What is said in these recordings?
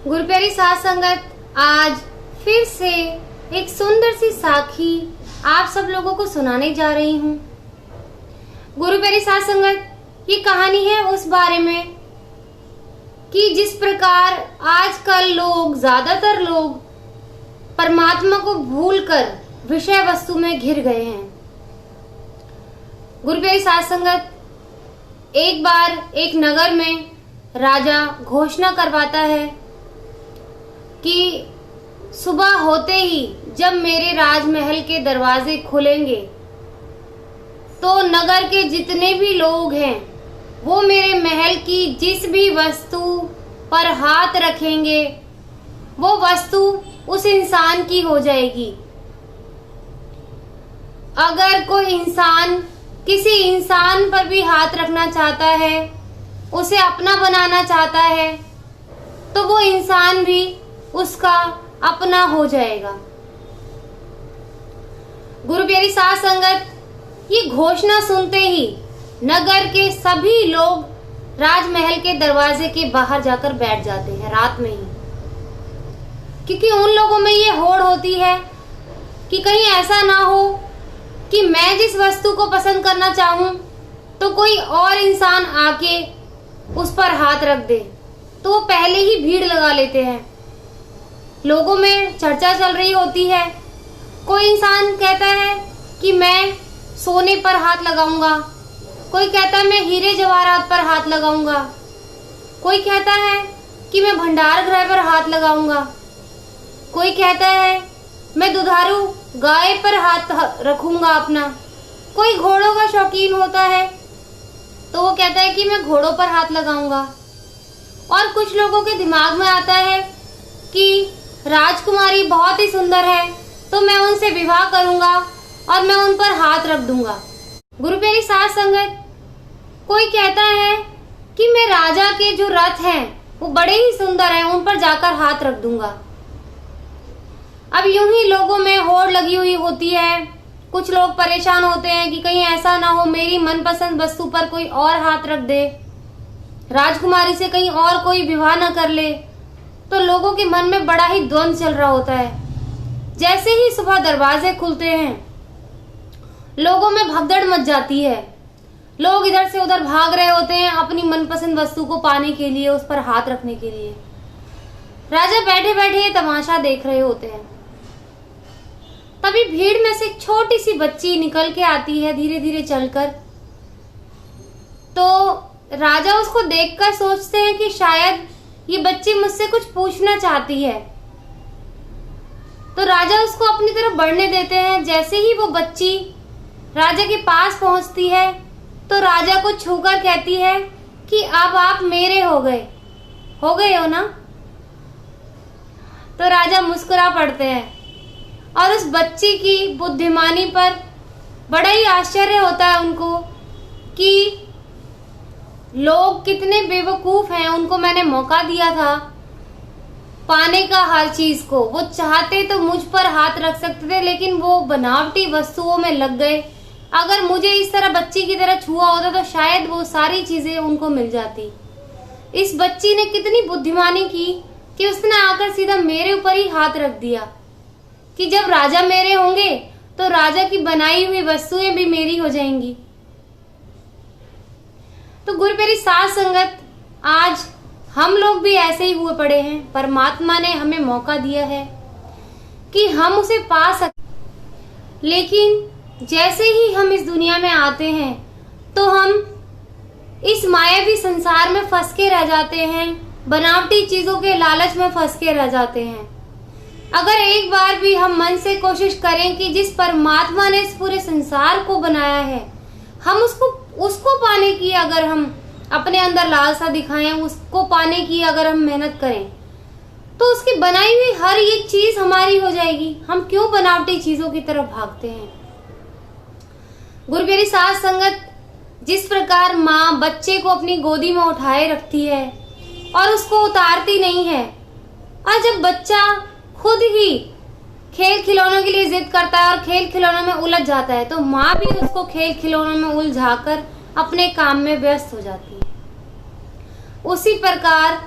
गुरुप्यारी साध संगत, आज फिर से एक सुंदर सी साखी आप सब लोगों को सुनाने जा रही हूँ। गुरुप्यारी साध संगत, ये कहानी है उस बारे में कि जिस प्रकार आजकल ज्यादातर लोग परमात्मा को भूलकर विषय वस्तु में घिर गए हैं। गुरुप्यारी साध संगत, एक बार एक नगर में राजा घोषणा करवाता है कि सुबह होते ही जब मेरे राजमहल के दरवाजे खुलेंगे तो नगर के जितने भी लोग हैं वो मेरे महल की जिस भी वस्तु पर हाथ रखेंगे वो वस्तु उस इंसान की हो जाएगी। अगर कोई इंसान किसी इंसान पर भी हाथ रखना चाहता है, उसे अपना बनाना चाहता है, तो वो इंसान भी उसका अपना हो जाएगा। गुरुप्यारी साध संगत, ये घोषणा सुनते ही नगर के सभी लोग राजमहल के दरवाजे के बाहर जाकर बैठ जाते हैं रात में ही, क्योंकि उन लोगों में ये होड़ होती है कि कहीं ऐसा ना हो कि मैं जिस वस्तु को पसंद करना चाहूं तो कोई और इंसान आके उस पर हाथ रख दे, तो वो पहले ही भीड़ लगा लेते हैं। लोगों में चर्चा चल रही होती है। कोई इंसान कहता है कि मैं सोने पर हाथ लगाऊंगा, कोई कहता है मैं हीरे जवाहरात पर हाथ लगाऊंगा, कोई कहता है कि मैं भंडार गृह पर हाथ लगाऊंगा, कोई कहता है मैं दुधारू गाय पर हाथ रखूंगा अपना, कोई घोड़ों का शौकीन होता है तो वो कहता है कि मैं घोड़ों पर हाथ लगाऊंगा। और कुछ लोगों के दिमाग में आता है कि राजकुमारी बहुत ही सुंदर है तो मैं उनसे विवाह करूंगा और मैं उन पर हाथ रख दूंगा। गुरुप्यारी साध संगत, कोई कहता है कि मैं राजा के जो रथ हैं वो बड़े ही सुंदर हैं, उन पर जाकर हाथ रख दूंगा। अब यूं ही लोगों में होड़ लगी हुई होती है। कुछ लोग परेशान होते हैं कि कहीं ऐसा ना हो मेरी मनपसंद वस्तु पर कोई और हाथ रख दे, राजकुमारी से कहीं और कोई विवाह न कर ले। तो लोगों के मन में बड़ा ही द्वंद चल रहा होता है। जैसे ही सुबह दरवाजे खुलते हैं लोगों में भगदड़ मच जाती है। लोग इधर से उधर भाग रहे होते हैं अपनी मनपसंद वस्तु को पाने के लिए, उस पर हाथ रखने के लिए। राजा बैठे बैठे ये तमाशा देख रहे होते हैं। तभी भीड़ में से एक छोटी सी बच्ची निकल के आती है धीरे धीरे चलकर। तो राजा उसको देखकर सोचते हैं कि शायद ये बच्ची मुझसे कुछ पूछना चाहती है, तो राजा उसको अपनी तरफ बढ़ने देते हैं। जैसे ही वो बच्ची राजा के पास पहुंचती है तो राजा को छूकर कहती है कि अब आप मेरे हो गए हो ना। तो राजा मुस्कुरा पड़ते हैं और उस बच्ची की बुद्धिमानी पर बड़ा ही आश्चर्य होता है उनको कि लोग कितने बेवकूफ हैं। उनको मैंने मौका दिया था पाने का हर चीज को, वो चाहते तो मुझ पर हाथ रख सकते थे लेकिन वो बनावटी वस्तुओं में लग गए। अगर मुझे इस तरह बच्ची की तरह छुआ होता तो शायद वो सारी चीजें उनको मिल जाती। इस बच्ची ने कितनी बुद्धिमानी की कि उसने आकर सीधा मेरे ऊपर ही हाथ रख दिया कि जब राजा मेरे होंगे तो राजा की बनाई हुई वस्तुएं भी मेरी हो जाएंगी। तो गुरुप्यारी साध संगत, आज हम लोग भी ऐसे ही हुए पड़े हैं। परमात्मा ने हमें मौका दिया है कि हम उसे पा सकें, लेकिन जैसे ही हम इस दुनिया में आते हैं तो हम इस मायावी संसार में फंस के रह जाते हैं, बनावटी चीजों के लालच में फंस के रह जाते हैं। अगर एक बार भी हम मन से कोशिश करें कि जिस परमात्मा ने इस पूरे संसार को बनाया है हम उसको पाने की अगर हम अपने अंदर लालसा दिखाएं, उसको पाने की अगर हम मेहनत करें तो उसकी बनाई हुई हर एक चीज हमारी हो जाएगी। हम क्यों बनावटी चीजों की तरफ भागते हैं। गुरुप्यारी साध संगत, जिस प्रकार माँ बच्चे को अपनी गोदी में उठाए रखती है और उसको उतारती नहीं है, और जब बच्चा खुद ही खेल खिलौनों के लिए जिद करता है और खेल खिलौनों में उलझ जाता है तो माँ भी उसको खेल खिलौनों में उलझाकर अपने काम में व्यस्त हो जाती है। उसी प्रकार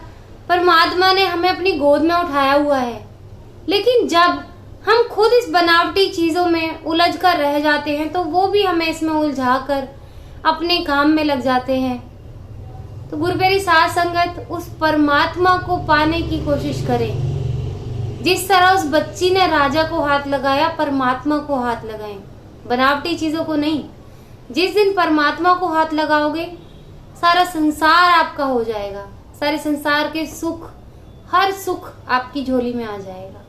परमात्मा ने हमें अपनी गोद में उठाया हुआ है। लेकिन जब हम खुद इस बनावटी चीजों में उलझ कर रह जाते हैं तो वो भी हमें इसमें उलझा कर अपने काम में लग जाते हैं। तो गुरु प्यारी साध संगत, उस परमात्मा को पाने की कोशिश करें। जिस तरह उस बच्ची ने राजा को हाथ लगाया, परमात्मा को हाथ लगाएं, बनावटी चीजों को नहीं। जिस दिन परमात्मा को हाथ लगाओगे, सारा संसार आपका हो जाएगा। सारे संसार के सुख, हर सुख आपकी झोली में आ जाएगा।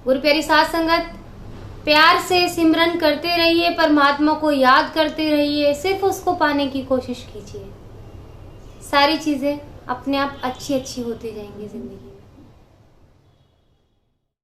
गुरु प्यारी साध संगत, प्यार से सिमरन करते रहिए, परमात्मा को याद करते रहिए, सिर्फ उसको पाने की कोशिश कीजिए। सारी चीजें अपने आप अच्छी अच्छी होती जाएंगी जिंदगी।